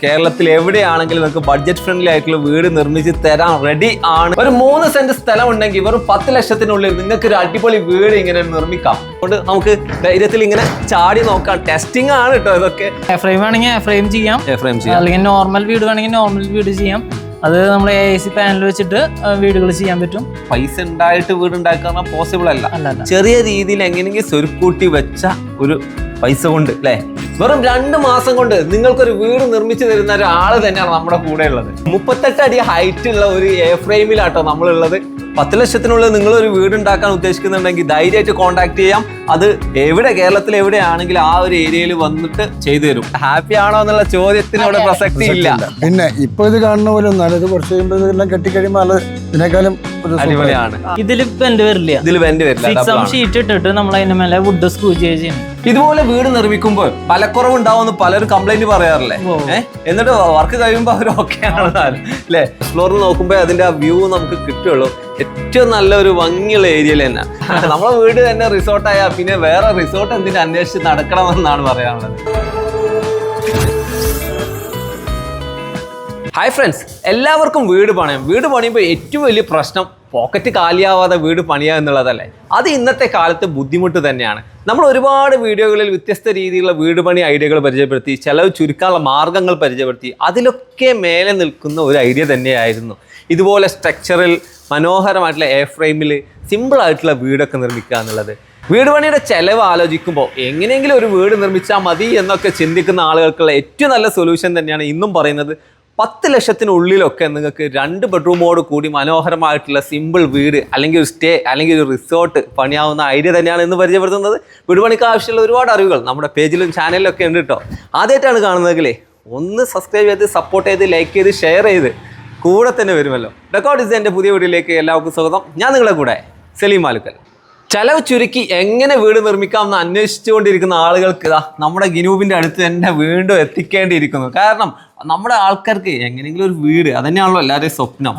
കേരളത്തിൽ എവിടെയാണെങ്കിലും നമുക്ക് ബഡ്ജറ്റ് ഫ്രണ്ട്ലി ആയിട്ടുള്ള വീട് നിർമ്മിച്ച് തരാൻ റെഡി ആണ്. ഒരു 3 സെന്റ് സ്ഥലം ഉണ്ടെങ്കിൽ വെറും 10 ലക്ഷത്തിനുള്ളിൽ നിങ്ങൾക്ക് ഒരു അടിപൊളി വീട് ഇങ്ങനെ നിർമ്മിക്കാം. അതുകൊണ്ട് നമുക്ക് ധൈര്യത്തിൽ ഇങ്ങനെ ചാടി നോക്കാം. ടെസ്റ്റിംഗ് ആണ് കേട്ടോ ഇതൊക്കെ. ഫ്രെയിം വേണമെങ്കിൽ ഫ്രെയിം ചെയ്യാം, അല്ലെങ്കിൽ നോർമൽ വീട് വേണമെങ്കിൽ നോർമൽ വീട് ചെയ്യാം. അത് നമ്മൾ AC പാനൽ വെച്ചിട്ട് വീടുകൾ ചെയ്യാൻ പറ്റും. പൈസ ഉണ്ടായിട്ട് വീട് ഉണ്ടാക്കാൻ പോസിബിൾ അല്ല. ചെറിയ രീതിയിൽ എങ്ങനെയെങ്കിലും സ്വരുക്കൂട്ടി വെച്ച ഒരു പൈസ കൊണ്ട് അല്ലേ, വെറും 2 മാസം കൊണ്ട് നിങ്ങൾക്കൊരു വീട് നിർമ്മിച്ചു തരുന്ന ഒരാള് തന്നെയാണ് നമ്മുടെ കൂടെ ഉള്ളത്. 38 അടി ഹൈറ്റ് ഉള്ള ഒരു ഫ്രെയിമിലാട്ടോ നമ്മളുള്ളത്. 10 ലക്ഷത്തിനുള്ളിൽ നിങ്ങളൊരു വീട് ഉണ്ടാക്കാൻ ഉദ്ദേശിക്കുന്നുണ്ടെങ്കിൽ ധൈര്യമായിട്ട് കോൺടാക്ട് ചെയ്യാം. അത് കേരളത്തിൽ എവിടെയാണെങ്കിലും ആ ഒരു ഏരിയയിൽ വന്നിട്ട് ചെയ്തു തരും. ഹാപ്പി ആണോ എന്നുള്ള ചോദ്യത്തിന് അവിടെ പ്രസക്തി ഇല്ല. പിന്നെ ഇപ്പൊ ഇത് കാണുന്ന പോലെ ഒന്നും ഇത് കുറച്ച് കഴിയുമ്പോൾ ഇതെല്ലാം കെട്ടിക്കഴിയുമ്പോൾ ഇതിനേക്കാളും അടിപൊളിയാണ്. ഇതിൽ വെന്റ് വരില്ല. ഷീറ്റ് ഇട്ടിട്ട് നമ്മൾ അതിന്റെ മേലെ വുഡ് സ്ക്രൂ ചെയ്യണം. ഇതുപോലെ വീട് നിർമ്മിക്കുമ്പോൾ പലക്കുറവുണ്ടാവുമെന്ന് പലരും കംപ്ലൈന്റ് പറയാറില്ലേ? എന്നിട്ട് വർക്ക് കഴിയുമ്പോൾ അവർ ഓക്കെ ആണെന്ന് അല്ലേ? ഫ്ലോറിൽ നോക്കുമ്പോൾ അതിന്റെ ആ വ്യൂ നമുക്ക് കിട്ടുള്ളൂ. ഏറ്റവും നല്ലൊരു ഭംഗിയുള്ള ഏരിയയിൽ തന്നെ നമ്മളെ വീട് തന്നെ റിസോർട്ടായാൽ പിന്നെ വേറെ റിസോർട്ട് എന്തിനു അന്വേഷിച്ച് നടക്കണമെന്നാണ് പറയാനുള്ളത്. ഹായ് ഫ്രണ്ട്സ്, എല്ലാവർക്കും വീട് പണിയാം. വീട് പണിയുമ്പോൾ ഏറ്റവും വലിയ പ്രശ്നം പോക്കറ്റ് കാലിയാവാതെ വീട് പണിയുക എന്നുള്ളതല്ലേ. അത് ഇന്നത്തെ കാലത്ത് ബുദ്ധിമുട്ട് തന്നെയാണ്. നമ്മൾ ഒരുപാട് വീഡിയോകളിൽ വ്യത്യസ്ത രീതിയിലുള്ള വീട് പണി ഐഡിയകൾ പരിചയപ്പെടുത്തി, ചെലവ് ചുരുക്കാനുള്ള മാർഗങ്ങൾ പരിചയപ്പെടുത്തി. അതിലൊക്കെ മേലെ നിൽക്കുന്ന ഒരു ഐഡിയ തന്നെയായിരുന്നു ഇതുപോലെ സ്ട്രക്ചറിൽ മനോഹരമായിട്ടുള്ള ഫ്രെയിമിൽ സിമ്പിളായിട്ടുള്ള വീടൊക്കെ നിർമ്മിക്കുക എന്നുള്ളത്. വീട് പണിയുടെ ചെലവ് ആലോചിക്കുമ്പോൾ എങ്ങനെയെങ്കിലും ഒരു വീട് നിർമ്മിച്ചാൽ മതി എന്നൊക്കെ ചിന്തിക്കുന്ന ആളുകൾക്കുള്ള ഏറ്റവും നല്ല സൊല്യൂഷൻ തന്നെയാണ് ഇന്നും പറയുന്നത്. 10 ലക്ഷത്തിനുള്ളിലൊക്കെ നിങ്ങൾക്ക് 2 ബെഡ്റൂമോട് കൂടി മനോഹരമായിട്ടുള്ള സിമ്പിൾ വീട് അല്ലെങ്കിൽ ഒരു സ്റ്റേ അല്ലെങ്കിൽ ഒരു റിസോർട്ട് പണിയാവുന്ന ഐഡിയ തന്നെയാണ് ഇന്ന് പരിചയപ്പെടുത്തുന്നത്. വീട് പണിക്ക് ആവശ്യമുള്ള ഒരുപാട് അറിവുകൾ നമ്മുടെ പേജിലും ചാനലിലും ഒക്കെ ഉണ്ട് കേട്ടോ. ആദ്യമായിട്ടാണ് കാണുന്നതെങ്കിലേ ഒന്ന് സബ്സ്ക്രൈബ് ചെയ്ത് സപ്പോർട്ട് ചെയ്ത് ലൈക്ക് ചെയ്ത് ഷെയർ ചെയ്ത് കൂടെ തന്നെ വരുമല്ലോ. ഡെക്കോ ഡിസൈൻ്റെ പുതിയ വീഡിയോയിലേക്ക് എല്ലാവർക്കും സ്വാഗതം. ഞാൻ നിങ്ങളുടെ കൂടെ സലീം മാലുക്കൽ. ചെലവ് ചുരുക്കി എങ്ങനെ വീട് നിർമ്മിക്കാം എന്ന് അന്വേഷിച്ചുകൊണ്ടിരിക്കുന്ന ആളുകൾക്ക് നമ്മുടെ ഗിനൂബിൻ്റെ അടുത്ത് തന്നെ വീണ്ടും എത്തിക്കേണ്ടിയിരിക്കുന്നു. കാരണം നമ്മുടെ ആൾക്കാർക്ക് എങ്ങനെയെങ്കിലും ഒരു വീട് അതന്നെയാണല്ലോ എല്ലാവരുടെയും സ്വപ്നം.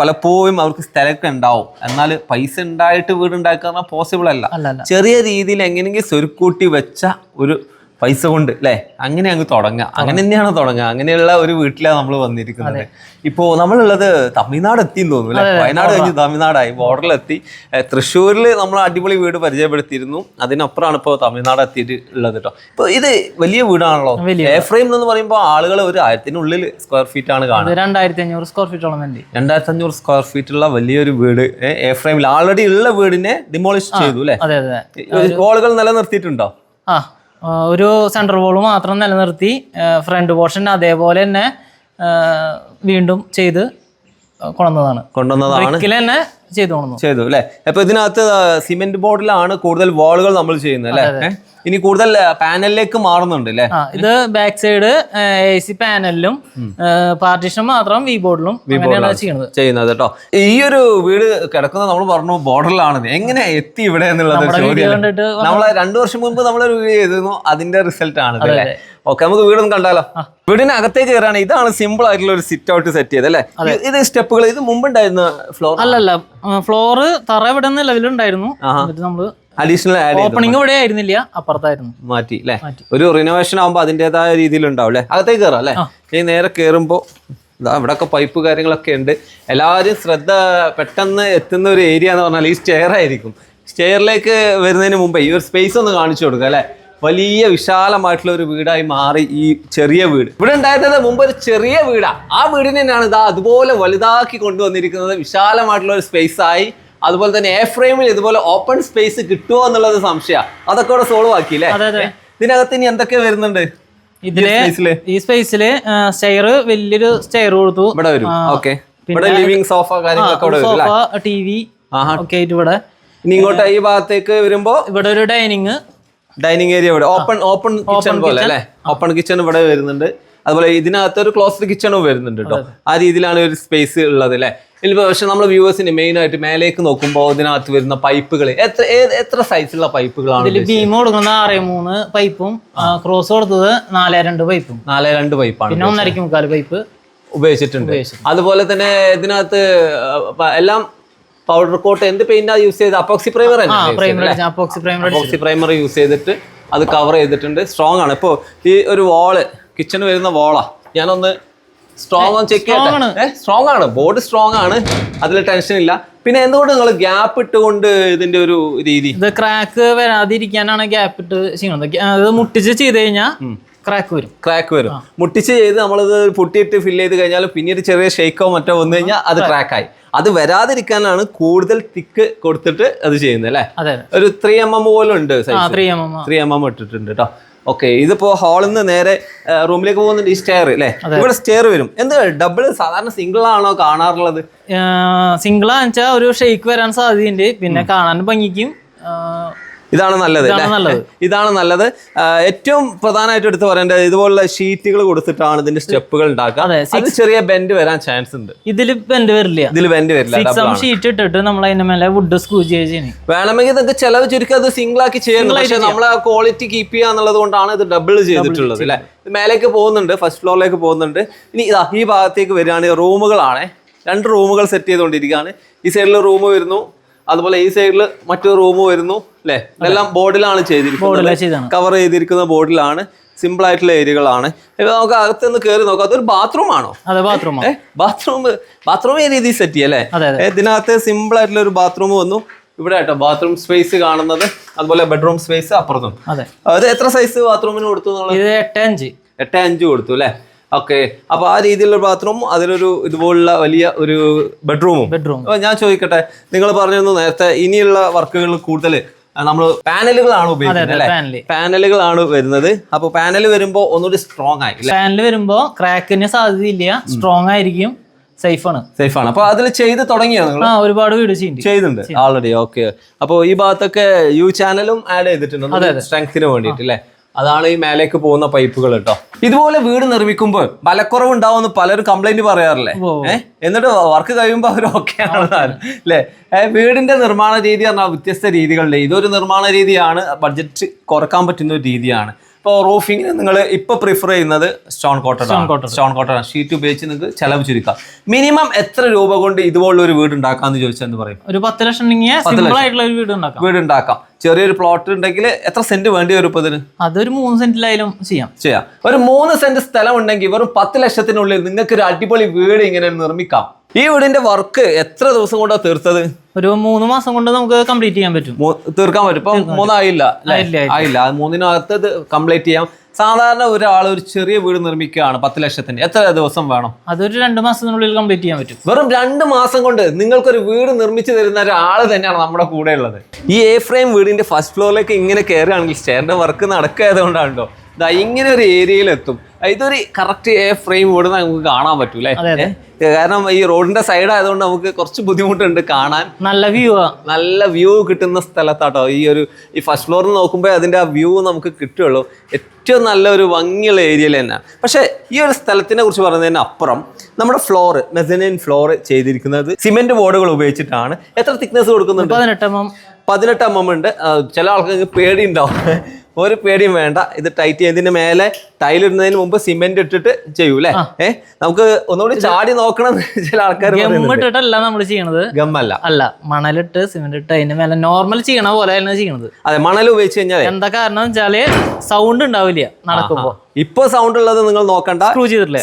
പലപ്പോഴും അവർക്ക് സ്ഥലമൊക്കെ ഉണ്ടാവും, എന്നാൽ പൈസ ഉണ്ടായിട്ട് വീട് ഉണ്ടാക്കാൻ പോസിബിൾ അല്ല. ചെറിയ രീതിയിൽ എങ്ങനെയെങ്കിലും സ്വരുക്കൂട്ടി വെച്ച ഒരു പൈസ കൊണ്ട് അല്ലേ, അങ്ങനെ അങ്ങ് തുടങ്ങുക. അങ്ങനെ തന്നെയാണ് തുടങ്ങുക. അങ്ങനെയുള്ള ഒരു വീട്ടിലാണ് നമ്മൾ വന്നിരിക്കുന്നത്. ഇപ്പോൾ നമ്മളുള്ളത് തമിഴ്നാട് എത്തിയെന്ന് തോന്നുന്നു അല്ലേ? വയനാട് കഴിഞ്ഞ് തമിഴ്നാടായി, ബോർഡറിലെത്തി. തൃശ്ശൂരിൽ നമ്മൾ അടിപൊളി വീട് പരിചയപ്പെടുത്തിയിരുന്നു. അതിനപ്പുറമാണ് ഇപ്പോൾ തമിഴ്നാട് എത്തിയിട്ടുള്ളത് കേട്ടോ. ഇപ്പോൾ ഇത് വലിയ വീടാണല്ലോ. ഫ്രെയിം എന്ന് പറയുമ്പോൾ ആളുകൾ ഒരു 1000-നുള്ളിൽ സ്ക്വയർ ഫീറ്റ് ആണ് കാണുന്നത്. 2500 സ്ക്വയർ ഫീറ്റോളം 2500 സ്ക്വയർ ഫീറ്റുള്ള വലിയൊരു വീട് ഫ്രെയിമിൽ ആൾറെഡി ഉള്ള വീടിനെ ഡിമോളിഷ് ചെയ്തു അല്ലേ? വാളുകൾ നിലനിർത്തിയിട്ടുണ്ടോ? ഒരു സെൻട്രൽ വോള് മാത്രം നിലനിർത്തി ഫ്രണ്ട് പോർഷൻ അതേപോലെ തന്നെ വീണ്ടും ചെയ്ത് കൊണ്ടുവന്നതാണ് തന്നെ ചെയ്തു അല്ലേ? അപ്പൊ ഇതിനകത്ത് സിമെന്റ് ബോർഡിലാണ് കൂടുതൽ വാളുകൾ നമ്മൾ ചെയ്യുന്നത് അല്ലേ? ഇനി കൂടുതൽ പാനലിലേക്ക് മാറുന്നുണ്ട് അല്ലേ? ഇത് ബാക്ക് സൈഡ് AC പാനലിലും പാർട്ടീഷൻ മാത്രം വി ബോർഡിലും ചെയ്യുന്നത് കേട്ടോ. ഈ ഒരു വീട് കിടക്കുന്നത് നമ്മൾ പറഞ്ഞു ബോർഡറിലാണ്. എങ്ങനെ എത്തി ഇവിടെ എന്നുള്ളത് ചോദ്യം. നമ്മളെ 2 വർഷം മുമ്പ് നമ്മളൊരു വീഡിയോ ചെയ്തിരുന്നു, അതിന്റെ റിസൾട്ട് ആണ് അല്ലേ? ഓക്കെ, നമുക്ക് വീടൊന്നും കണ്ടാലോ. വീടിന് അകത്തേക്ക് കയറാണ്. ഇതാണ് സിമ്പിൾ ആയിട്ടുള്ള ഒരു സിറ്റ് ഔട്ട് സെറ്റ് ചെയ്ത് അല്ലേ? ഇത് സ്റ്റെപ്പുകൾ ഇത് മുമ്പുണ്ടായിരുന്ന ഫ്ലോർ അല്ലല്ല, ഫ്ലോറ് തറ ഇവിടെ നിലവിലുണ്ടായിരുന്നു. നമ്മള് അഡീഷണൽ ഓപ്പണിംഗ് ഇവിടെ ആയിരുന്നില്ല, അപ്പുറത്തായിരുന്നു, മാറ്റി അല്ലേ? ഒരു റിനോവേഷൻ ആകുമ്പോൾ അതിൻ്റെതായ രീതിയിൽ ഉണ്ടാവും അല്ലേ? അകത്തേക്ക് കയറാം അല്ലേ? ഈ നേരെ കയറുമ്പോൾ ഇവിടെ ഒക്കെ പൈപ്പ് കാര്യങ്ങളൊക്കെ ഉണ്ട്. എല്ലാവരും ശ്രദ്ധ പെട്ടെന്ന് എത്തുന്ന ഒരു ഏരിയ എന്ന് പറഞ്ഞാൽ ഈ സ്റ്റെയർ ആയിരിക്കും. സ്റ്റെയറിലേക്ക് വരുന്നതിന് മുമ്പേ ഈ ഒരു സ്പേസ് ഒന്ന് കാണിച്ചു കൊടുക്കുക അല്ലേ? വലിയ വിശാലമായിട്ടുള്ള ഒരു വീടായി മാറി ഈ ചെറിയ വീട്. ഇവിടെ ഉണ്ടായിരുന്നത് മുമ്പ് ഒരു ചെറിയ വീടാ. ആ വീടിനെ തന്നെയാണ് അതുപോലെ വലുതാക്കി കൊണ്ടുവന്നിരിക്കുന്നത്. വിശാലമായിട്ടുള്ള ഒരു സ്പേസ് ആയി. അതുപോലെ തന്നെ ഫ്രെയിമിൽ ഇതുപോലെ ഓപ്പൺ സ്പേസ് കിട്ടുമോ എന്നുള്ളത് സംശയം. അതൊക്കെ ഇവിടെ സോൾവ് ആക്കി അല്ലേ? ഇതിനകത്ത് ഇനി എന്തൊക്കെ വരുന്നുണ്ട്? ഈ സ്പേസില് സ്റ്റെയർ, വലിയൊരു സ്റ്റെയർ കൊടുത്തു. ഇവിടെ വരും. ഓക്കെ, ഇവിടെ ലിവിംഗ് സോഫ കാര്യങ്ങളൊക്കെ ഇവിടെ വരും. TV ഒക്കെ ആയിട്ട് ഇവിടെ. ഇനി ഇങ്ങോട്ട് ഈ ഭാഗത്തേക്ക് വരുമ്പോ ഇവിടെ ഒരു ഡൈനിങ് ഏരിയ ഇവിടെ ഓപ്പൺ കിച്ചൺ പോലെ അല്ലേ? ഓപ്പൺ കിച്ചൺ ഇവിടെ വരുന്നുണ്ട്. അതുപോലെ ഇതിനകത്ത് ഒരു ക്ലോസ്ഡ് കിച്ചണും വരുന്നുണ്ട് കേട്ടോ. ആ രീതിയിലാണ് ഒരു സ്പേസ് ഉള്ളത് അല്ലേ? പക്ഷെ നമ്മൾ വ്യൂവേഴ്സിന് മെയിൻ ആയിട്ട് മേലേക്ക് നോക്കുമ്പോൾ ഇതിനകത്ത് വരുന്ന പൈപ്പുകൾ എത്ര സൈസുള്ള പൈപ്പുകളാണ്? ബീം കൊടുക്കുന്ന 6.3 പൈപ്പും ക്രോസ് കൊടുത്തത് 4.2 പൈപ്പും 4.2 പൈപ്പാണ്. പിന്നെ 1.25 പൈപ്പ് ഉപയോഗിച്ചിട്ടുണ്ട്. അതുപോലെ തന്നെ ഇതിനകത്ത് എല്ലാം പൗഡർ കോട്ട് എന്ത് പെയിന്റാ യൂസ് ചെയ്ത്? അപ്പോക്സി പ്രൈമർ യൂസ് ചെയ്തിട്ട് അത് കവർ ചെയ്തിട്ടുണ്ട്. സ്ട്രോങ് ആണ്. ഇപ്പോൾ ഈ ഒരു വാള് കിച്ചണ് വരുന്ന വാളാ ഞാനൊന്ന് സ്ട്രോങ് ഒന്ന് ചെക്ക് ചെയ്യട്ടെ. സ്ട്രോങ് ആണ്, ബോർഡ് സ്ട്രോങ് ആണ്, അതിൽ ടെൻഷൻ ഇല്ല. പിന്നെ എന്തുകൊണ്ട് നിങ്ങൾ ഗ്യാപ്പ് ഇട്ടുകൊണ്ട് ഇതിന്റെ ഒരു രീതി? ഇത് ക്രാക്ക് വരാതിരിക്കാനാണ് ഗ്യാപ്പ് ഇട്ട് ചെയ്യുന്നത്. അത് മുട്ടിച്ച് ചെയ്ത് കഴിഞ്ഞാൽ ക്രാക്ക് വരും. മുട്ടിച്ച് ചെയ്ത് നമ്മളിത് പുട്ടിയിട്ട് ഫില്ല് ചെയ്ത് കഴിഞ്ഞാൽ പിന്നീട് ചെറിയ ഷെയ്ക്കോ മറ്റോ വന്നു കഴിഞ്ഞാൽ അത് ക്രാക്കായി. അത് വരാതിരിക്കാനാണ് കൂടുതൽ തിക്ക് കൊടുത്തിട്ട് അത് ചെയ്യുന്നത് അല്ലേ? ഒരു 3mm പോലും ഉണ്ട്, 3mm ഇട്ടിട്ടുണ്ട് കേട്ടോ. ഓക്കെ, ഇതിപ്പോ ഹാളിൽ നിന്ന് നേരെ റൂമിലേക്ക് പോകുന്നുണ്ട്. ഈ സ്റ്റെയർ അല്ലേ, ഇവിടെ സ്റ്റെയർ വരും. എന്ത് ഡബിൾ സാധാരണ സിംഗിൾ ആണോ കാണാറുള്ളത്? സിംഗിൾ ആണെന്ന് വെച്ചാൽ ഒരു ഷെയ്ക്ക് വരാൻ സാധ്യതയുണ്ട്, പിന്നെ കാണാൻ ഭംഗിക്കും ഇതാണ് നല്ലത്. ഇതാണ് നല്ലത്. ഏറ്റവും പ്രധാനമായിട്ട് എടുത്ത് പറയേണ്ടത് ഇതുപോലുള്ള ഷീറ്റുകൾ കൊടുത്തിട്ടാണ് ഇതിന്റെ സ്റ്റെപ്പുകൾ ഉണ്ടാക്കുക. അത് ചെറിയ ബെൻഡ് വരാൻ ചാൻസ് ഉണ്ട്. ഇതിൽ ബെൻഡ് വരില്ല. ഷീറ്റ് ഇട്ടിട്ട് നമ്മൾ അതിന്റെ മേലെ വുഡ് സ്ക്രൂ ചെയ്യണം. വേണമെങ്കിൽ നിങ്ങൾക്ക് ചെലവ് ചുരുക്കി അത് സിംഗിൾ ആക്കി ചെയ്യണം. പക്ഷെ നമ്മൾ ആ ക്വാളിറ്റി കീപ്പ് ചെയ്യുക എന്നുള്ളത് കൊണ്ടാണ് ഇത് ഡബിൾ ചെയ്തിട്ടുള്ളത് അല്ലെ. മേലേക്ക് പോകുന്നുണ്ട്, ഫസ്റ്റ് ഫ്ലോറിലേക്ക് പോകുന്നുണ്ട്. ഇനി ഇതാ ഈ ഭാഗത്തേക്ക് വരികയാണെങ്കിൽ റൂമുകളാണ്. 2 റൂമുകൾ സെറ്റ് ചെയ്തുകൊണ്ടിരിക്കുകയാണ്. ഈ സൈഡിൽ റൂം വരുന്നു, അതുപോലെ ഈ സൈഡിൽ മറ്റൊരു റൂം വരുന്നു അല്ലെ. ഇതെല്ലാം ബോർഡിലാണ് ചെയ്തിരിക്കുന്നത്, കവർ ചെയ്തിരിക്കുന്ന ബോർഡിലാണ്. സിമ്പിൾ ആയിട്ടുള്ള ഏരിയകളാണ്. നമുക്ക് അകത്തുനിന്ന് കയറി നോക്കാം. അതൊരു ബാത്റൂം ആണോ? ബാത്റൂം ഈ രീതിയിൽ സെറ്റ് ചെയ്യല്ലേ. ഇതിനകത്ത് സിമ്പിൾ ആയിട്ടുള്ള ഒരു ബാത്റൂം വന്നു ഇവിടെ കേട്ടോ. ബാത്റൂം സ്പേസ് കാണുന്നത്, അതുപോലെ ബെഡ്റൂം സ്പേസ് അപ്പുറത്തും. അത് എത്ര സൈസ് ബാത്റൂമിന് കൊടുത്തു? 8.5 കൊടുത്തു അല്ലെ. ഓക്കെ, അപ്പൊ ആ രീതിയിലുള്ള ബാത്റൂമും അതിലൊരു ഇതുപോലുള്ള വലിയ ഒരു ബെഡ്റൂമും. അപ്പൊ ഞാൻ ചോദിക്കട്ടെ, നിങ്ങൾ പറഞ്ഞിരുന്നു നേരത്തെ ഇനിയുള്ള വർക്കുകൾ കൂടുതൽ നമ്മൾ പാനലുകളാണ് ഉപയോഗിക്കുന്നത് അല്ലെ? പാനലുകളാണ് വരുന്നത്. അപ്പൊ പാനൽ വരുമ്പോ ഒന്നുകൂടി സ്ട്രോങ് ആയി. പാനൽ വരുമ്പോ ക്രാക്കിന് സാധ്യതയില്ല, സ്ട്രോങ് ആയിരിക്കും, സേഫ് ആണ്. അപ്പൊ അതിൽ ചെയ്ത് തുടങ്ങിയോ നിങ്ങൾ? ഒരുപാട് വീഡിയോ ചെയ്യുന്നുണ്ട് ആൾറെഡി. ഓക്കെ, അപ്പൊ ഈ ഭാഗത്തൊക്കെ യു ചാനലും ആഡ് ചെയ്തിട്ടുണ്ട് സ്ട്രെങ്ത്തിന് വേണ്ടിയിട്ട് അല്ലെ. അതാണ് ഈ മേലേക്ക് പോകുന്ന പൈപ്പുകൾ കേട്ടോ. ഇതുപോലെ വീട് നിർമ്മിക്കുമ്പോൾ ബലക്കുറവ് ഉണ്ടാവുമെന്ന് പലരും കംപ്ലൈന്റ് പറയാറില്ലേ? എന്നിട്ട് വർക്ക് കഴിയുമ്പോൾ അവർ ഓക്കെ ആണ് അല്ലേ? വീടിന്റെ നിർമ്മാണ രീതി പറഞ്ഞാൽ വ്യത്യസ്ത രീതികളുണ്ട്. ഇതൊരു നിർമ്മാണ രീതിയാണ്, ബഡ്ജറ്റ് കുറക്കാൻ പറ്റുന്ന ഒരു രീതിയാണ്. ഇപ്പോൾ റൂഫിങ്ങിന് നിങ്ങൾ ഇപ്പോൾ പ്രിഫർ ചെയ്യുന്നത് സ്റ്റോൺ കോട്ടൺ ഷീറ്റ് ഉപയോഗിച്ച് നിങ്ങൾക്ക് ചെലവ് ചുരുക്കാം. മിനിമം എത്ര രൂപ കൊണ്ട് ഇതുപോലുള്ള ഒരു വീട് ഉണ്ടാക്കാന്ന് ചോദിച്ചാൽ എന്ത് പറയും? ഒരു 10 ലക്ഷം വീട് ഉണ്ടാക്കാം. ചെറിയൊരു പ്ലോട്ട് ഉണ്ടെങ്കിൽ എത്ര സെന്റ് വേണ്ടി വരും ഇപ്പൊ ഇതിന്? അതൊരു 3 സെന്റിലായാലും ചെയ്യാം. ഒരു 3 സെന്റ് സ്ഥലം ഉണ്ടെങ്കിൽ വെറും 10 ലക്ഷത്തിനുള്ളിൽ നിങ്ങൾക്ക് ഒരു അടിപൊളി വീട് ഇങ്ങനെ നിർമ്മിക്കാം. ഈ വീടിന്റെ വർക്ക് എത്ര ദിവസം കൊണ്ടാണ് തീർത്തത്? ഒരു 3 മാസം കൊണ്ട് നമുക്ക് കംപ്ലീറ്റ് ചെയ്യാൻ പറ്റും, തീർക്കാൻ പറ്റും. ഇപ്പൊ 3 ആയില്ല. 3-നകത്ത് ഇത് കംപ്ലീറ്റ് ചെയ്യാം. സാധാരണ ഒരാൾ ഒരു ചെറിയ വീട് നിർമ്മിക്കുകയാണ് 10 ലക്ഷത്തിന്, എത്ര ദിവസം വേണം? അതൊരു 2 മാസത്തിനുള്ളിൽ കംപ്ലീറ്റ് ചെയ്യാൻ പറ്റും. വെറും 2 മാസം കൊണ്ട് നിങ്ങൾക്കൊരു വീട് നിർമ്മിച്ചു തരുന്ന ഒരാൾ തന്നെയാണ് നമ്മുടെ കൂടെ ഉള്ളത്. ഈ എ ഫ്രെയിം വീടിന്റെ ഫസ്റ്റ് ഫ്ലോറിലേക്ക് ഇങ്ങനെ കയറുകയാണെങ്കിൽ സ്റ്റെയറിന്റെ വർക്ക് നടക്കായതുകൊണ്ടാണോ ഇങ്ങനെ ഒരു ഏരിയയിൽ എത്തും. ഇതൊരു കറക്റ്റ് എ ഫ്രെയിം വീട് നമുക്ക് കാണാൻ പറ്റൂലേ. കാരണം ഈ റോഡിന്റെ സൈഡ് ആയതുകൊണ്ട് നമുക്ക് കുറച്ച് ബുദ്ധിമുട്ടുണ്ട് കാണാൻ. നല്ല വ്യൂ കിട്ടുന്ന സ്ഥലത്താട്ടോ ഈ ഫസ്റ്റ് ഫ്ലോറിൽ നോക്കുമ്പോൾ അതിന്റെ ആ വ്യൂ നമുക്ക് കിട്ടുള്ളൂ. ഏറ്റവും നല്ലൊരു ഭംഗിയുള്ള ഏരിയയിൽ തന്നെ. പക്ഷേ ഈ ഒരു സ്ഥലത്തിനെ കുറിച്ച് പറയുന്നതിന് അപ്പുറം നമ്മുടെ ഫ്ലോറ്, മെസനൈൻ ഫ്ലോർ ചെയ്തിരിക്കുന്നത് സിമെന്റ് ബോർഡുകൾ ഉപയോഗിച്ചിട്ടാണ്. എത്ര തിക്നെസ് കൊടുക്കുന്നുണ്ട്? 18 mm ഉണ്ട്. ചില ആൾക്കാർക്ക് പേടി ഉണ്ടാവും. ഒരു പേടിയും വേണ്ട. ഇത് ടൈറ്റ് ചെയ്യുന്നതിന് മേലെ ടൈലിടുന്നതിന് മുമ്പ് സിമെന്റ് ഇട്ടിട്ട് ചെയ്യൂലേ. നമുക്ക് ഒന്നുകൂടി ചാടി നോക്കണം. ചില ആൾക്കാർ ഗമ്മിട്ടിട്ടല്ല നമ്മൾ ചെയ്യണത്. ഗമ്മല്ല, മണലിട്ട് സിമെന്റ് ഇട്ട് അതിന്റെ മേലെ നോർമൽ ചെയ്യണ പോലെ ചെയ്യണത്. അതെ, മണൽ ഉപയോഗിച്ച് കഴിഞ്ഞാൽ എന്താ കാരണം വെച്ചാല് സൗണ്ട് ഉണ്ടാവില്ല നടക്കുമ്പോ. ഇപ്പൊ സൗണ്ട് ഉള്ളത് നിങ്ങൾ നോക്കണ്ട,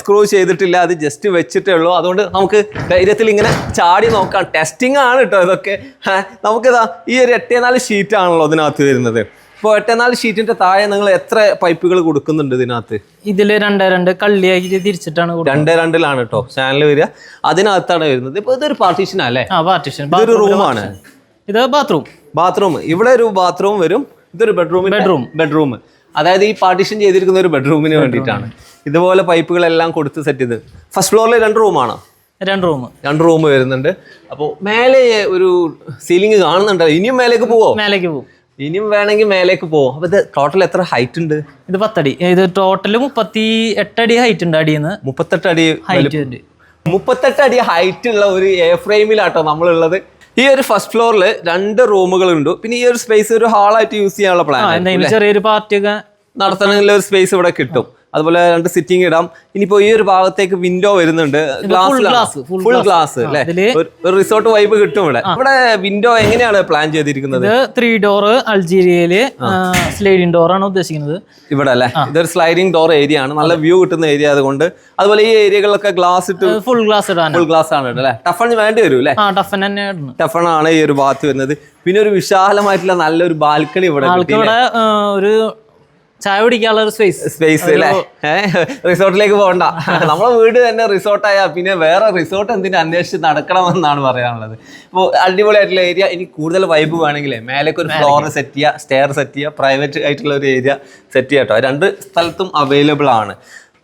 സ്ക്രൂ ചെയ്തിട്ടില്ല, അത് ജസ്റ്റ് വെച്ചിട്ടേ ഉള്ളൂ. അതുകൊണ്ട് നമുക്ക് ധൈര്യത്തിൽ ഇങ്ങനെ ചാടി നോക്കാം. ടെസ്റ്റിംഗ് ആണ് കേട്ടോ ഇതൊക്കെ. നമുക്കിതാ ഈ ഒരു 8x4 ഷീറ്റ് ആണല്ലോ ഇതിനകത്ത് വരുന്നത്. ഇപ്പോൾ 8x4 ഷീറ്റിന്റെ താഴെ നിങ്ങൾ എത്ര പൈപ്പുകൾ കൊടുക്കുന്നുണ്ട് ഇതിനകത്ത്? ഇതില് 2 കള്ളിയാക്കി തിരിച്ചിട്ടാണ് 2 കേട്ടോ ചാനൽ വരിക. അതിനകത്താണ് വരുന്നത്. ഇപ്പൊ ഇതൊരു പാർട്ടീഷൻ അല്ലേ? ഇതൊരു റൂമാണ്. ഇത് ബാത്റൂം. ഇവിടെ ഒരു ബാത്റൂം വരും. ഇതൊരു ബെഡ്റൂം. അതായത് ഈ പാർട്ടീഷൻ ചെയ്തിരിക്കുന്ന ഒരു ബെഡ്റൂമിന് വേണ്ടിയിട്ടാണ് ഇതുപോലെ പൈപ്പുകളെല്ലാം കൊടുത്ത് സെറ്റ് ചെയ്ത്. ഫസ്റ്റ് ഫ്ലോറിൽ 2 റൂമാണോ? 2 റൂം വരുന്നുണ്ട്. അപ്പോൾ മേലെ ഒരു സീലിംഗ് കാണുന്നുണ്ട്. ഇനിയും മേലേക്ക് പോവും. ഇനിയും വേണമെങ്കിൽ മേലേക്ക് പോകും. അപ്പൊ ഇത് ടോട്ടൽ എത്ര ഹൈറ്റ് ഉണ്ട്? ഇത് 10 അടി. ഇത് ടോട്ടൽ 38 അടി ഹൈറ്റ് ഉണ്ട്. അടിയിൽ 38 അടി ഹൈറ്റ് ഉണ്ട്. 38 അടി ഹൈറ്റ് ഉള്ള ഒരു എ ഫ്രെയിമിലാട്ടോ നമ്മളുള്ളത്. ഈ ഒരു ഫസ്റ്റ് ഫ്ലോറിൽ 2 റൂമുകളുണ്ട്. പിന്നെ ഈ ഒരു സ്പേസ് ഒരു ഹാളായിട്ട് യൂസ് ചെയ്യാനുള്ള പ്ലാൻ. ചെറിയൊരു പാർട്ടിയൊക്കെ നടത്തണമെങ്കിൽ ഒരു സ്പേസ് ഇവിടെ കിട്ടും. അതുപോലെ 2 സിറ്റിംഗ് ഇടാം. ഇനിയിപ്പോ ഈ ഒരു ഭാഗത്തേക്ക് വിൻഡോ വരുന്നുണ്ട്, ഫുൾ ഗ്ലാസ് അല്ലേ, ഒരു റിസോർട്ട് വൈബ് കിട്ടും ഇവിടെ. ഇവിടെ വിൻഡോ എങ്ങനെയാണ് പ്ലാൻ ചെയ്തിരിക്കുന്നത്? 3 ഡോർ അൾജീരിയയില് സ്ലൈഡിംഗ് ഡോർ ആണ് ഉദ്ദേശിക്കുന്നത് ഇവിടെ അല്ലേ. ഇതൊരു സ്ലൈഡിംഗ് ഡോർ ഏരിയ ആണ്, നല്ല വ്യൂ കിട്ടുന്ന ഏരിയ അതുകൊണ്ട്. അതുപോലെ ഈ ഏരിയകളിലൊക്കെ ഗ്ലാസ് ഇട്ട് ഫുൾ ഗ്ലാസ് ആണ് അല്ലേ. ടഫൺ വേണ്ടി വരും അല്ലേ, ടഫൺ ആണ് ഈ ഒരു ഭാഗത്ത് വരുന്നത്. പിന്നെ ഒരു വിശാലമായിട്ടുള്ള നല്ലൊരു ബാൽക്കണി ഇവിടെ ഒരു ചായ കുടിക്കാനുള്ള ഒരു സ്പേസ് അല്ലേ. റിസോർട്ടിലേക്ക് പോകണ്ട, നമ്മളെ വീട് തന്നെ റിസോർട്ടായ പിന്നെ വേറെ റിസോർട്ട് എന്തിനു അന്വേഷിച്ച് നടക്കണമെന്നാണ് പറയാനുള്ളത്. ഇപ്പോൾ അടിപൊളിയായിട്ടുള്ള ഏരിയ. ഇനി കൂടുതൽ വൈബ് വേണമെങ്കിൽ മേലേക്ക് ഒരു ഫ്ലോർ സെറ്റ് ചെയ്യുക, സ്റ്റെയർ സെറ്റ് ചെയ്യുക, പ്രൈവറ്റ് ആയിട്ടുള്ള ഒരു ഏരിയ സെറ്റ് ചെയ്യാം കേട്ടോ. 2 സ്ഥലത്തും അവൈലബിൾ ആണ്.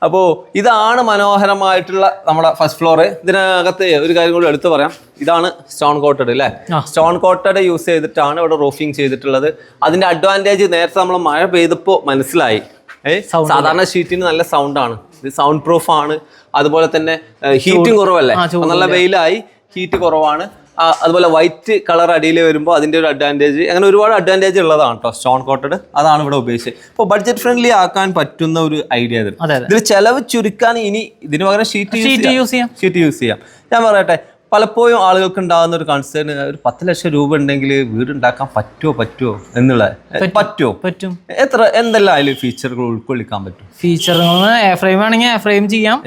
അപ്പോൾ ഇതാണ് മനോഹരമായിട്ടുള്ള നമ്മുടെ ഫസ്റ്റ് ഫ്ലോർ. ഇതിനകത്ത് ഒരു കാര്യം കൂടി എടുത്തു പറയാം, ഇതാണ് സ്റ്റോൺ കോട്ടഡ് അല്ലേ. സ്റ്റോൺ കോട്ടഡ് യൂസ് ചെയ്തിട്ടാണ് ഇവിടെ റൂഫിങ് ചെയ്തിട്ടുള്ളത്. അതിന്റെ അഡ്വാൻറ്റേജ് നേരത്തെ നമ്മൾ മഴ പെയ്തപ്പോൾ മനസ്സിലായി. സാധാരണ ഷീറ്റിന് നല്ല സൗണ്ടാണ്, ഇത് സൗണ്ട് പ്രൂഫ് ആണ്. അതുപോലെ തന്നെ ഹീറ്റും കുറവല്ലേ, നല്ല വെയിലായി ഹീറ്റ് കുറവാണ്. അതുപോലെ വൈറ്റ് കളർ അടിയിൽ വരുമ്പോൾ അതിൻ്റെ ഒരു അഡ്വാൻറ്റേജ്, അങ്ങനെ ഒരുപാട് അഡ്വാൻറ്റേജ് ഉള്ളതാണ് കേട്ടോ സ്റ്റോൺ കോട്ടഡ്. അതാണ് ഇവിടെ ഉപയോഗിച്ചത്. ഇപ്പോൾ ബഡ്ജറ്റ് ഫ്രണ്ട്ലി ആക്കാൻ പറ്റുന്ന ഒരു ഐഡിയ ഇത്. ഇതിൽ ചെലവ് ചുരുക്കാൻ ഇനി ഇതിന് പകരം ഷീറ്റ് യൂസ് ചെയ്യാം. ഞാൻ പറയട്ടെ, പലപ്പോഴും ആളുകൾക്ക് ഉണ്ടാകുന്ന ഒരു കൺസേൺ, ഒരു 10 ലക്ഷം രൂപ ഉണ്ടെങ്കിൽ വീട് ഉണ്ടാക്കാൻ പറ്റുമോ എന്നുള്ളത്. പറ്റും. എന്തെല്ലാം അതിൽ ഫീച്ചറുകൾ ഉൾക്കൊള്ളിക്കാൻ പറ്റും? ഫീച്ചറുകൾ എയർ ഫ്രെയിം വേണമെങ്കിൽ എയർ ഫ്രെയിം ചെയ്യാം,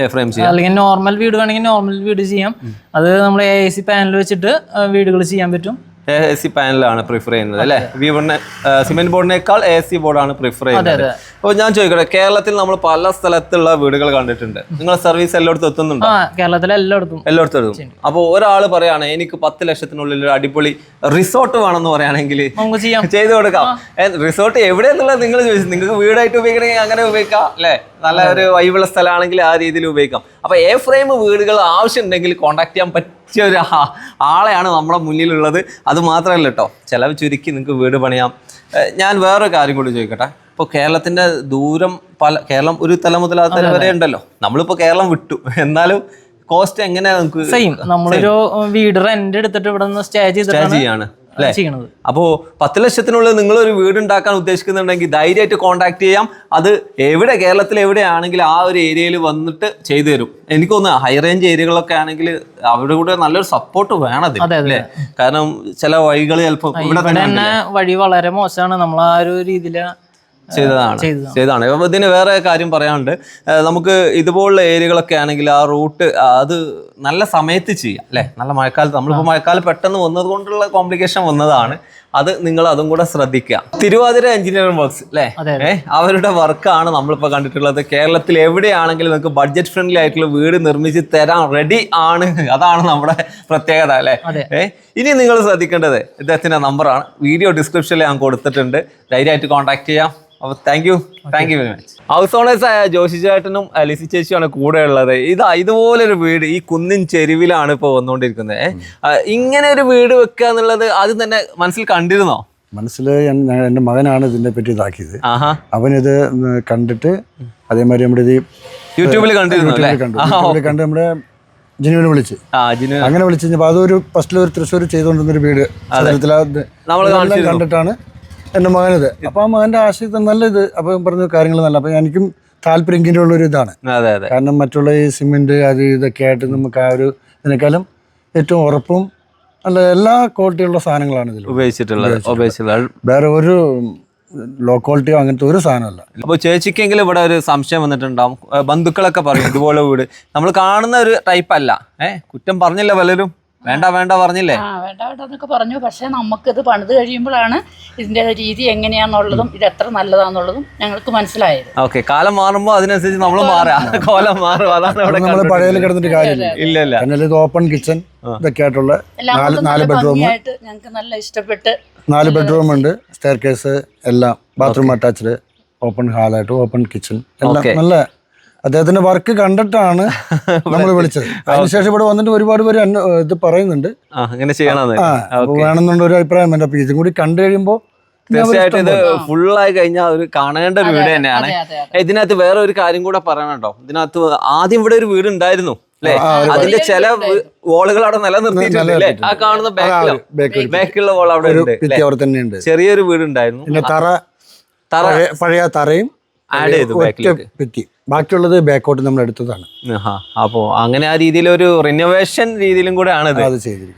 അല്ലെങ്കിൽ നോർമൽ വീട് വേണമെങ്കിൽ നോർമൽ വീട് ചെയ്യാം. അത് നമ്മൾ AC പാനൽ വെച്ചിട്ട് വീടുകൾ ചെയ്യാൻ പറ്റും. AC പാനലാണ് പ്രിഫർ ചെയ്യുന്നത് അല്ലേ. സിമെന്റ് ബോർഡിനേക്കാൾ AC ബോർഡാണ് പ്രിഫർ ചെയ്യുന്നത്. അപ്പോൾ ഞാൻ ചോദിക്കട്ടെ, കേരളത്തിൽ നമ്മൾ പല സ്ഥലത്തുള്ള വീടുകൾ കണ്ടിട്ടുണ്ട്. നിങ്ങളെ സർവീസ് എല്ലായിടത്തും എത്തുന്നുണ്ടോ? കേരളത്തിൽ എല്ലായിടത്തും എത്തും. അപ്പോൾ ഒരാൾ പറയാണ് എനിക്ക് 10 ലക്ഷത്തിനുള്ളിൽ ഒരു അടിപൊളി റിസോർട്ട് വേണമെന്ന് പറയുകയാണെങ്കിൽ ചെയ്തു കൊടുക്കാം. റിസോർട്ട് എവിടെയെന്നുള്ളത് നിങ്ങൾ ചോദിച്ചു. നിങ്ങൾക്ക് വീടായിട്ട് ഉപയോഗിക്കണമെങ്കിൽ അങ്ങനെ ഉപയോഗിക്കാം അല്ലേ. നല്ല ഒരു വൈബുള്ള സ്ഥലമാണെങ്കിൽ ആ രീതിയിൽ ഉപയോഗിക്കാം. അപ്പോൾ എ ഫ്രെയിം വീടുകൾ ആവശ്യമുണ്ടെങ്കിൽ കോൺടാക്ട് ചെയ്യാൻ പറ്റിയ ഒരു ആളെയാണ് നമ്മുടെ മുന്നിലുള്ളത്. അത് മാത്രമല്ല കേട്ടോ, ചിലവ് ചുരുക്കി നിങ്ങൾക്ക് വീട് പണിയാം. ഞാൻ വേറൊരു കാര്യം കൂടി ചോദിക്കട്ടെ. ഇപ്പോൾ കേരളത്തിൻ്റെ ദൂരം കേരളം ഒരു തല മുതൽ ആ തല വരെ ഉണ്ടല്ലോ. നമ്മളിപ്പോൾ കേരളം വിട്ടു, എന്നാലും കോസ്റ്റ് എങ്ങനെയാണ് നമുക്ക് സെയിം. നമ്മളൊരു വീട് റെന്റ് എടുത്തിട്ട് ഇവിടെ നിന്ന് സ്റ്റേ ചെയ്യാണ് അല്ലേ. അപ്പോൾ 10 ലക്ഷത്തിനുള്ളിൽ നിങ്ങളൊരു വീട് ഉണ്ടാക്കാൻ ഉദ്ദേശിക്കുന്നുണ്ടെങ്കിൽ ധൈര്യമായിട്ട് കോൺടാക്ട് ചെയ്യാം. അത് കേരളത്തിൽ എവിടെയാണെങ്കിലും ആ ഒരു ഏരിയയിൽ വന്നിട്ട് ചെയ്തു തരും. എനിക്ക് തോന്നുന്നു ഹൈ റേഞ്ച് ഏരിയകളൊക്കെ ആണെങ്കിൽ അവിടെ കൂടെ നല്ലൊരു സപ്പോർട്ട് വേണം അല്ലേ. കാരണം ചില വഴികൾ ചിലപ്പോൾ ഇവിടെ തന്നെ വഴി വളരെ മോശമാണ്. നമ്മൾ ആ ഒരു രീതിയിൽ ചെയ്തതാണ്. അപ്പം ഇതിന് വേറെ കാര്യം പറയാനുണ്ട്. നമുക്ക് ഇതുപോലുള്ള ഏരിയകളൊക്കെ ആണെങ്കിൽ ആ റൂട്ട് അത് നല്ല സമയത്ത് ചെയ്യാം അല്ലേ. നല്ല മഴക്കാലത്ത്, നമ്മളിപ്പോൾ മഴക്കാലം പെട്ടെന്ന് വന്നത് കൊണ്ടുള്ള കോംപ്ലിക്കേഷൻ വന്നതാണ്. അത് നിങ്ങൾ അതും കൂടെ ശ്രദ്ധിക്കുക. തിരുവാതിര എഞ്ചിനീയറിംഗ് വർക്ക്സ് അല്ലേ, അവരുടെ വർക്കാണ് നമ്മളിപ്പോൾ കണ്ടിട്ടുള്ളത്. കേരളത്തിൽ എവിടെയാണെങ്കിലും നിങ്ങൾക്ക് ബഡ്ജറ്റ് ഫ്രണ്ട്ലി ആയിട്ടുള്ള വീട് നിർമ്മിച്ച് തരാൻ റെഡി ആണ്. അതാണ് നമ്മുടെ പ്രത്യേകത അല്ലേ. ഇനി നിങ്ങൾ ശ്രദ്ധിക്കേണ്ടത് ഇദ്ദേഹത്തിൻ്റെ നമ്പറാണ്, വീഡിയോ ഡിസ്ക്രിപ്ഷനിൽ ഞാൻ കൊടുത്തിട്ടുണ്ട്. ധൈര്യമായിട്ട് കോൺടാക്ട് ചെയ്യാം. അപ്പോൾ thank you very much. House owners ആയ ജോഷി ചേട്ടനും ലിസി ചേച്ചിയാണ് കൂടെ ഉള്ളത്. ഇതുപോലൊരു വീട് ഈ കുന്നിൻ ചെരുവിലാണ് ഇപ്പോൾ വന്നുകൊണ്ടിരിക്കുന്നത്. ഇങ്ങനെ ഒരു വീട് വെക്കുക എന്നുള്ളത് ആദ്യം തന്നെ മനസ്സിൽ കണ്ടിരുന്നോ? മനസ്സിൽ എൻ്റെ മകനാണ് ഇതിനെ പറ്റി ഇതാക്കിയത്. അവനിത് കണ്ടിട്ട് അതേമാതിരി നമ്മുടെ ഇത് യൂട്യൂബിൽ കണ്ടിരുന്നു കണ്ട് നമ്മുടെ ജിനുവിനെ വിളിച്ച് അങ്ങനെ വിളിച്ച് കഴിഞ്ഞപ്പോൾ അതൊരു ഫസ്റ്റിൽ ഒരു തൃശ്ശൂർ ചെയ്തുകൊണ്ടിരുന്നൊരു വീട് കണ്ടിട്ടാണ് എൻ്റെ മകനത്. അപ്പോൾ ആ മകൻ്റെ ആശയത്തിൽ നല്ല ഇത്. അപ്പം പറഞ്ഞ കാര്യങ്ങൾ നല്ല. അപ്പം എനിക്കും താല്പര്യം ഇങ്ങനെയുള്ളൊരു ഇതാണ്. കാരണം മറ്റുള്ള ഈ സിമെൻറ്റ് അത് ഇതൊക്കെ ആയിട്ട് നമുക്ക് ആ ഒരു ഇതിനേക്കാളും ഏറ്റവും ഉറപ്പും നല്ല എല്ലാ ക്വാളിറ്റിയുള്ള സാധനങ്ങളാണ് ഇതിൽ ഉപയോഗിച്ചിട്ടുള്ളത്. വേറെ ഒരു ലോ ക്വാളിറ്റിയോ അങ്ങനത്തെ ഒരു സാധനമല്ല. അപ്പോൾ ചേച്ചിക്കെങ്കിലും ഇവിടെ ഒരു സംശയം വന്നിട്ടുണ്ടാവും. ബന്ധുക്കളൊക്കെ പറയും ഇതുപോലെ വീട് നമ്മൾ കാണുന്ന ഒരു ടൈപ്പ് അല്ല. കുറ്റം പറഞ്ഞില്ല പലരും, വേണ്ട പറഞ്ഞില്ലേ? വേണ്ടന്നൊക്കെ പറഞ്ഞു. പക്ഷെ നമുക്കിത് പണിത് കഴിയുമ്പോഴാണ് ഇതിന്റെ രീതി എങ്ങനെയാന്നുള്ളതും ഇത് എത്ര നല്ലതാന്നുള്ളതും ഞങ്ങൾക്ക് മനസ്സിലായത്. ഓക്കെ, കാലം മാറുമ്പോൾ അതിനനുസരിച്ച് നമ്മൾ മാറാം, കോലം മാറും. അതാണ് നമ്മൾ പഴയ കിടന്നിട്ട് കാര്യമില്ല. ഇല്ല. ഇത് ഓപ്പൺ കിച്ചൺ ഇതൊക്കെ ആയിട്ടുള്ള 4 ബെഡ്റൂം ഞങ്ങൾക്ക് നല്ല ഇഷ്ടപ്പെട്ട്. 4 ബെഡ്റൂം ഉണ്ട്, സ്റ്റെയർ കേസ് എല്ലാം, ബാത്റൂം അറ്റാച്ച്ഡ്, ഓപ്പൺ ഹാളായിട്ട് ഓപ്പൺ കിച്ചൺ എല്ലാം നല്ല. അദ്ദേഹത്തിന്റെ വർക്ക് കണ്ടിട്ടാണ് നമ്മൾ വിളിച്ചത്. അതിനുശേഷം ഇവിടെ വന്നിട്ട് ഒരുപാട് പേര് ഇത് പറയുന്നുണ്ട് വേണമെന്നുള്ള ഒരു അഭിപ്രായം ഉണ്ട്. അപ്പൊ ഇതും കൂടി കണ്ടു കഴിയുമ്പോൾ തീർച്ചയായിട്ടും ഇത് ഫുള്ളായി കഴിഞ്ഞാൽ ഒരു കാണേണ്ട ഒരു വീട് തന്നെയാണ്. ഇതിനകത്ത് വേറെ ഒരു കാര്യം കൂടെ പറയണം കേട്ടോ. ഇതിനകത്ത് ആദ്യം ഇവിടെ ഒരു വീട് ഉണ്ടായിരുന്നു അല്ലേ, അതിന്റെ ചില വോളുകൾ അവിടെ നിലനിർത്തിയിട്ടുണ്ട്. ആ കാണുന്ന ബാക്കിലുള്ള വോൾ അവിടെ ഉണ്ട്. ചെറിയൊരു വീട് ഉണ്ടായിരുന്നു, പഴയ തറയും ആഡ് ചെയ്തു. ബാക്കിയുള്ളത് ബാക്കോട്ട് നമ്മൾ എടുത്തതാണ്. അപ്പോൾ അങ്ങനെ ആ രീതിയിൽ ഒരു റിനോവേഷൻ രീതിയിലും കൂടെ ആണ് അത് ചെയ്തിരിക്കുന്നത്.